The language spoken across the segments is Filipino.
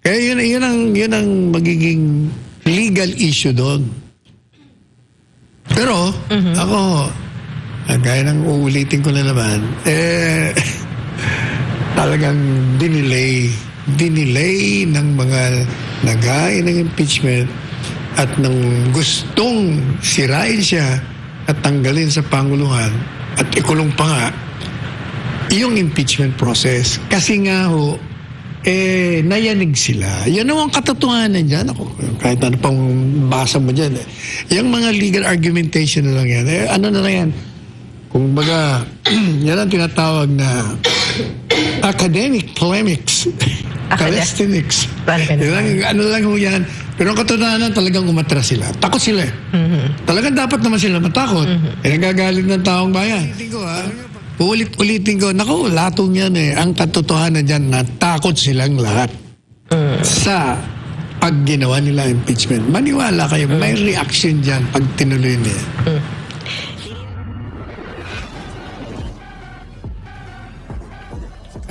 Kaya yun ang magiging legal issue doon. Pero, ako, gaya ng uulitin ko na naman, talagang dinelay ng mga naghain ng impeachment at nang gustong sirain siya at tanggalin sa Panguluhan at ikulong pa nga yung impeachment process. Kasi nga ho, nayanig sila. Yan ang katotohanan dyan. Ako, kahit ano pang basa mo dyan. Yung mga legal argumentation na lang yan. Ano na lang yan? Kung baga, yan ang tinatawag na academic polemics. Calisthenics. Ano lang ho yan. Pero ang katotohanan, talagang umatras sila. Takot sila. Talagang dapat naman sila matakot. Nagagalit ng taong bayan. Ulit-ulitin ko, naku, latong yan Ang katotohanan dyan, natakot silang lahat sa pag ginawa nila impeachment. Maniwala kayo, may reaction dyan pag tinuloy niya.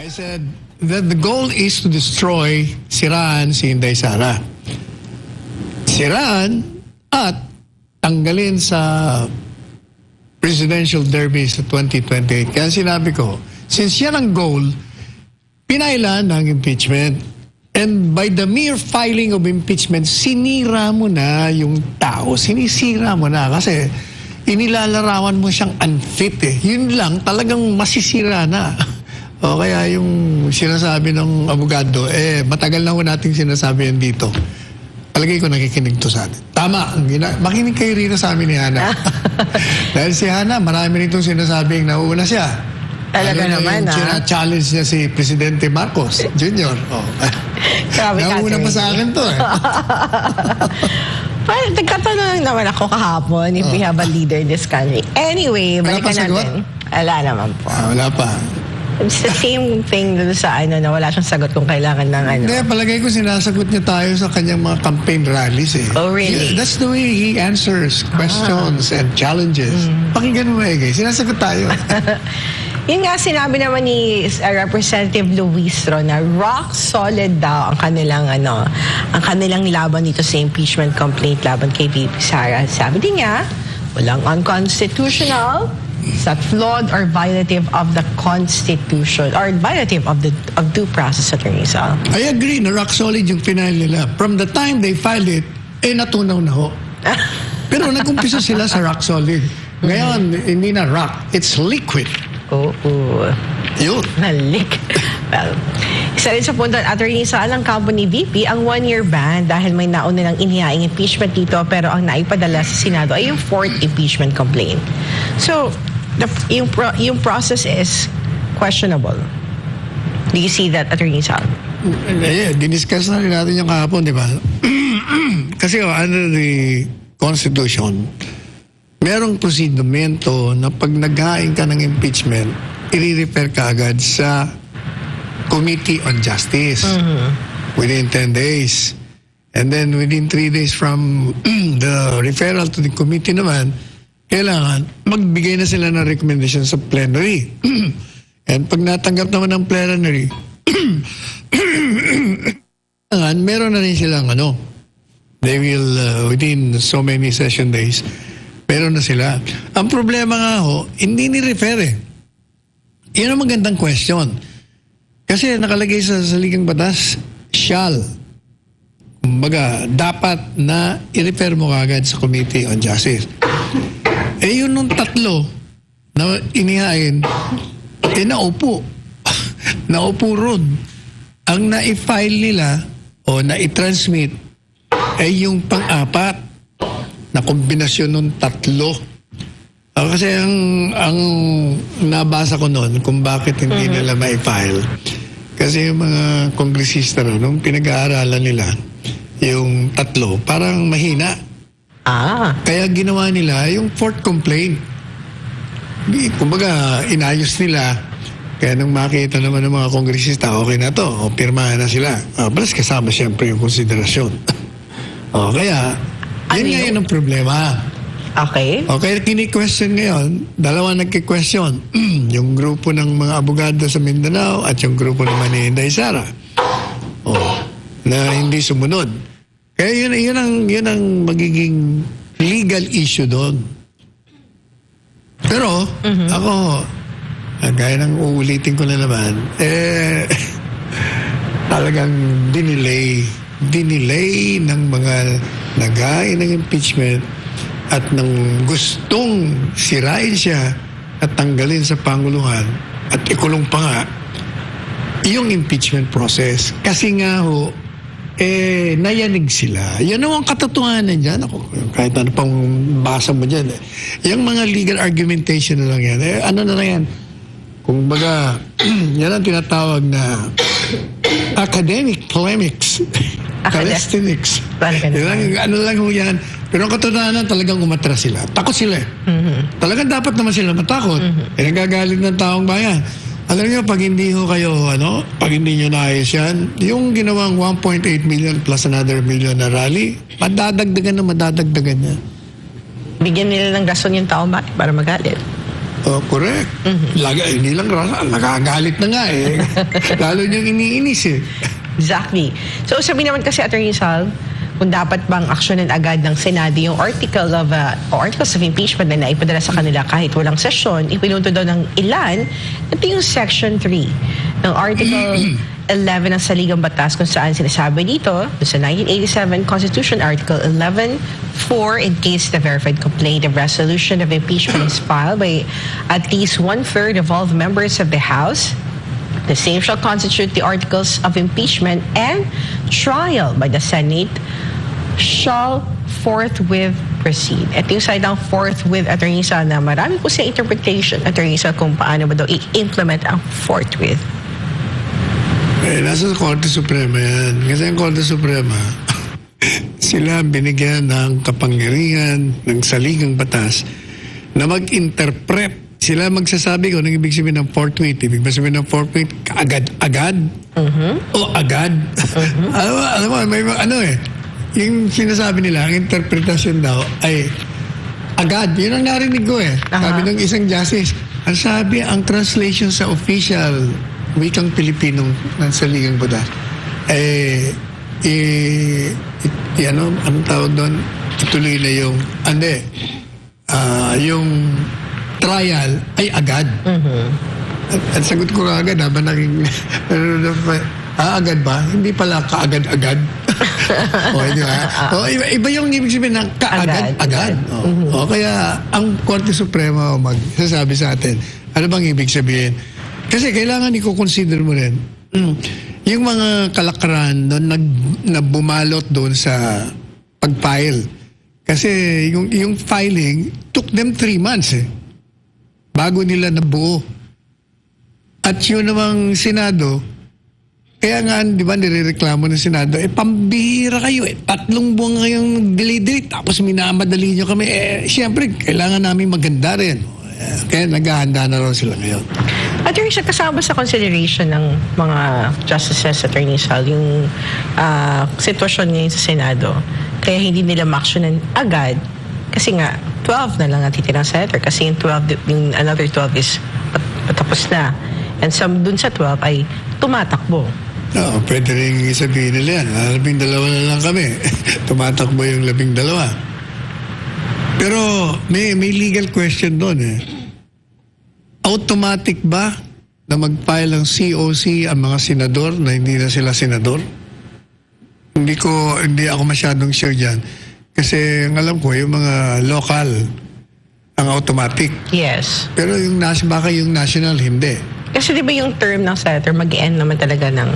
I said that the goal is to destroy, siraan si Inday Sara. Siraan at tanggalin sa presidential derby sa 2028. Kaya sinabi ko, since yan ang goal, pinailan ng impeachment. And by the mere filing of impeachment, sinira mo na yung tao. Sinisira mo na kasi inilalarawan mo siyang unfit Yun lang, talagang masisira na. O kaya yung sinasabi ng abogado, matagal na ho nating sinasabi yan dito. Palagay ko nakikinig to sa atin. Tama. Makinig kayo rito sa amin ni Hana. Dahil si Hana, marami rin sinasabing nauuna siya. Talaga naman, challenge niya si Presidente Marcos Jr. Nauna pa sa akin to Well, nagkatanong naman ako kahapon if we have a leader in this country. Anyway, balikan natin. Wala naman po. Wala pa. It's the same thing dun sa na wala siyang sagot kung kailangan ng Hindi, palagay ko sinasagot niya tayo sa kanyang mga campaign rallies Oh, really? That's the way he answers questions and challenges. Pakinggan mo sinasagot tayo. Yun nga, sinabi naman ni Representative Luistro na rock solid daw ang kanilang ang kanilang laban dito sa impeachment complaint laban kay VP Sara. Sabi din niya, walang unconstitutional, sa flawed or violative of the Constitution or violative of due process, Attorney Sal. I agree na rock solid yung final nila. From the time they filed it, natunaw na ho. Pero nag-umpisa sila sa rock solid. Ngayon, hindi na rock, it's liquid. Oo. Yun. Nalik. Well, isa rin sa punto, Attorney Sal, ang kampo ni VP, ang 1-year ban dahil may nauna ng inihaing impeachment dito pero ang naipadala sa Senado ay yung 4th impeachment complaint. So, yung process is questionable. Do you see that, Attorney Sal? Diniscuss na rin natin yung kahapon, di ba? Kasi under the Constitution, merong prosedimento na pag naghain ka ng impeachment, i-refer ka agad sa Committee on Justice within 10 days. And then within 3 days from the referral to the committee naman, kailangan magbigay na sila ng recommendation sa plenary. And pag natanggap naman ng plenary, meron na rin silang they will, within so many session days, meron na sila. Ang problema nga hindi ni-refer Yan ang magandang question. Kasi nakalagay sa saligang batas, shall. Kumbaga, dapat na i-refer mo kagad sa Committee on Justice. Yun nung tatlo na inihain, naupo. Naupo ron. Ang na-file nila o na-transmit ay yung pang-apat na kombinasyon ng tatlo. Kasi ang nabasa ko noon kung bakit hindi nila ma-file. Kasi yung mga kongresista nung pinag-aaralan nila, yung tatlo, parang mahina. Kaya ginawa nila yung 4th complaint. Kumbaga, inayos nila. Kaya nung makita naman ng mga kongresista, okay na to, pirmahan na sila. Plus kasama siyempre yung konsiderasyon. Kaya, yan nga yun ang problema. Okay. Okay, kini-question ngayon, dalawa nagki-question. Yung grupo ng mga abogado sa Mindanao at yung grupo naman ni Inday Sara. na hindi sumunod. Kaya yun ang magiging legal issue doon. Pero, ako, gaya ng uulitin ko na naman, talagang dinelay ng mga nagay ng impeachment at ng gustong sirain siya at tanggalin sa Panguluhan at ikulong pa nga yung impeachment process. Kasi nga ho, nayanig sila. Yan ang katotohanan dyan. Ako, kahit ano pang basa mo dyan. Yung mga legal argumentation na lang yan. Ano na lang yan? Kung baga, yan ang tinatawag na academic polemics. Calisthenics. Ano lang ho yan. Pero ang katotohanan, talagang umatras sila. Takot sila. Talagang dapat naman sila matakot. Nagagalit ng taong bayan. Alam niyo, pag hindi ho kayo, pag hindi nyo naayos yan, yung ginawang 1.8 million plus another million na rally, madadagdagan yan. Bigyan nila ng rason yung taong bayan para magalit. Oh, correct. Hindi lang rason, nakagalit na nga eh. Lalo niyang iniinis eh. Exactly. So sabi naman kasi Attorney Sal, kung dapat bang aksyonan agad ng Senado yung articles of impeachment na naipadala sa kanila kahit walang sesyon, ipinunto daw ng ilan. Ito yung Section 3 ng Article 11 ng Saligang Batas kung saan sinasabi dito sa 1987 Constitution Article 11.4, in case the verified complaint of resolution of impeachment is filed by at least 1/3 of all the members of the House, the same shall constitute the articles of impeachment, and trial by the Senate shall forthwith proceed. Ito yung side ng forthwith, Attorney Sal, na marami po sa interpretation, Attorney Sal, kung paano ba daw i-implement ang forthwith. Nasa Korte Suprema yan. Kasi ang Korte Suprema, sila binigyan ng kapangyarihan ng saligang batas na mag-interpret. Sila magsasabi kung anong ibig sabihin ng forthwith. Ibig sabihin ng forthwith, agad-agad. O agad. Alam mo, may yung sinasabi nila, ang interpretasyon daw ay agad. Yun ang narinig ko eh. Sabi ng isang justice, ang sabi, ang translation sa official wikang Pilipinong ng saligang batas, anong tawag doon? Ituloy na yung, yung trial ay agad. At sagot ko agad, habang naging, agad ba? Hindi pala kaagad-agad. Di ba? Iba yung ibig sabihin ng kaagad-agad. Kaya ang Korte Suprema magsasabi sa atin, ano bang ibig sabihin? Kasi kailangan i-consider mo rin yung mga kalakaran doon na bumalot doon sa pag-file. Kasi yung filing took them 3 months bago nila nabuo. At yun namang Senado, kaya nga, di ba, nirereklamo ng Senado, pambihira kayo 3 buwan kayong delay-delay, tapos minamadali nyo kami. Siyempre, kailangan namin maganda rin. Kaya naghahanda na raw sila ngayon. Attorney Sal, kasama sa consideration ng mga justices, Attorney Sal, yung sitwasyon ngayon sa Senado, kaya hindi nila ma-actionan agad, kasi nga, 12 na lang natitirang senator, kasi yung another 12 is patapos na. And dun sa 12 ay tumatakbo. Pwede rin sabihin nila yan. 12 na lang kami. Tumatakbo yung 12. Pero may legal question doon Automatic ba na mag-file ng COC ang mga senador na hindi na sila senador? Hindi ako masyadong sure dyan. Kasi ang alam ko, yung mga local ang automatic. Yes. Pero baka yung national, hindi. Kasi di ba yung term ng senator mag-end naman talaga ng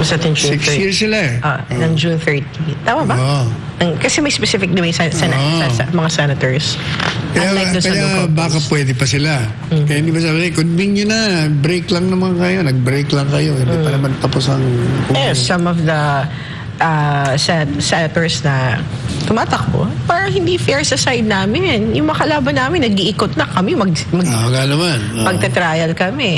June 6 years sila ng June 30. Tama ba? Kasi may specific na may sa mga senators. Kaya baka pwede pa sila. Kaya hindi ba sabi, convene nyo na, break lang naman kayo. Nag-break lang kayo. Hindi pa naman tapos ang... Some of the senators na tumatakbo, parang hindi fair sa side namin. Yung makalaban namin, nag-iikot na kami. Magta-trial kami.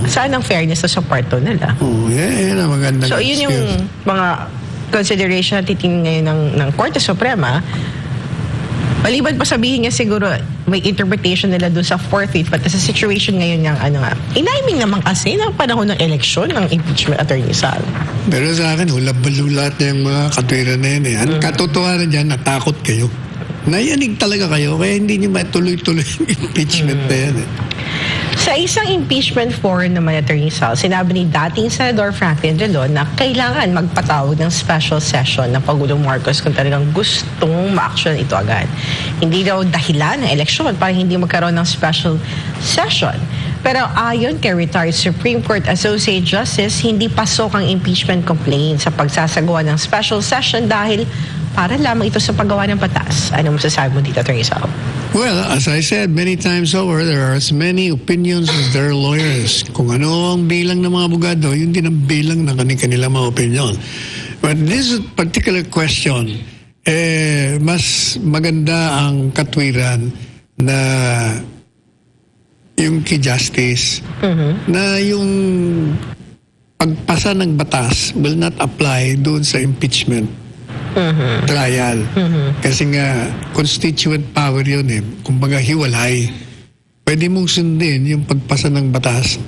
Saan ang fairness sa parto nila? Yan ang magandang So, yun yung mga consideration na titingin ngayon ng Korte Suprema. Maliban pa sabihin niya siguro may interpretation nila doon sa fourth week, but sa situation ngayon ng inaiming naman kasi ng panahon ng eleksyon ng impeachment Attorney Sal. Pero sa akin, hulab-balulat na yung mga katwiran na yan. Ang katotohanan dyan, natakot kayo. Nayanig talaga kayo, kaya hindi nyo matuloy-tuloy yung impeachment na yan. Sa isang impeachment forum naman, Attorney Sal, sinabi ni dating Senador Franklin Drilon na kailangan magpatawag ng special session ng Pangulong Marcos kung talagang gustong ma-action ito agad. Hindi daw dahilan ng eleksyon para hindi magkaroon ng special session. Pero ayon kay retired Supreme Court Associate Justice, hindi pasok ang impeachment complaint sa pagsasagawa ng special session dahil para lamang ito sa paggawa ng batas. Ano masasabi mo dito, Attorney Sal? Well, as I said many times over, there are as many opinions as there are lawyers. Kung ano ang bilang ng mga abogado, yun din ang bilang ng kanilang mga opinion. But this particular question, mas maganda ang katwiran na yung kay Justice, na yung pagpasa ng batas will not apply doon sa impeachment trial. Kasi nga, constituent power yun eh. Kumbaga, hiwalay. Pwede mong sundin yung pagpasa ng batas,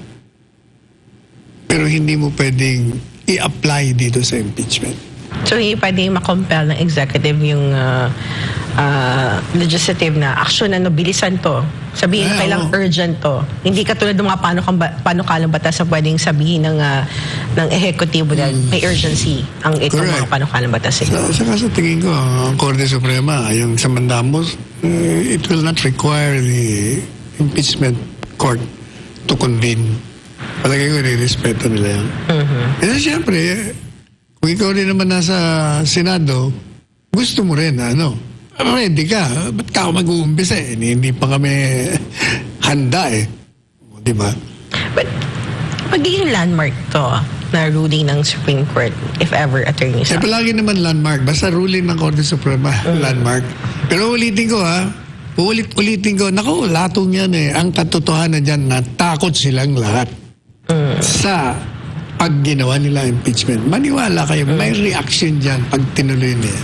pero hindi mo pwedeng i-apply dito sa impeachment. So, hindi pwedeng makompel ng executive yung legislative na action na bilisan to. Sabihin na kailang urgent to. Hindi katulad ng mga panukalang batas na pwedeng sabihin ng ehekutibo na may urgency ang itong mga panukalang batas. Saka sa tingin ko, ang Korte Suprema, yung sa mandamos, it will not require the impeachment court to convene. Palagay ko, nirespeto nila yan. Kasi siyempre, kung ikaw rin naman nasa Senado, gusto mo rin, ready ka. Ba't ka ako mag-uumpisa eh? Hindi pa kami handa eh. Di ba? But, magiging landmark to na ruling ng Supreme Court, if ever, Attorney Sal. Palagi naman landmark. Basta ruling ng Korte Suprema, landmark. Pero ulitin ko, naku, latong yan eh. Ang katotohanan dyan, natakot silang lahat sa pag ginawa nila impeachment. Maniwala kayo, may reaction dyan pag tinuloy niya.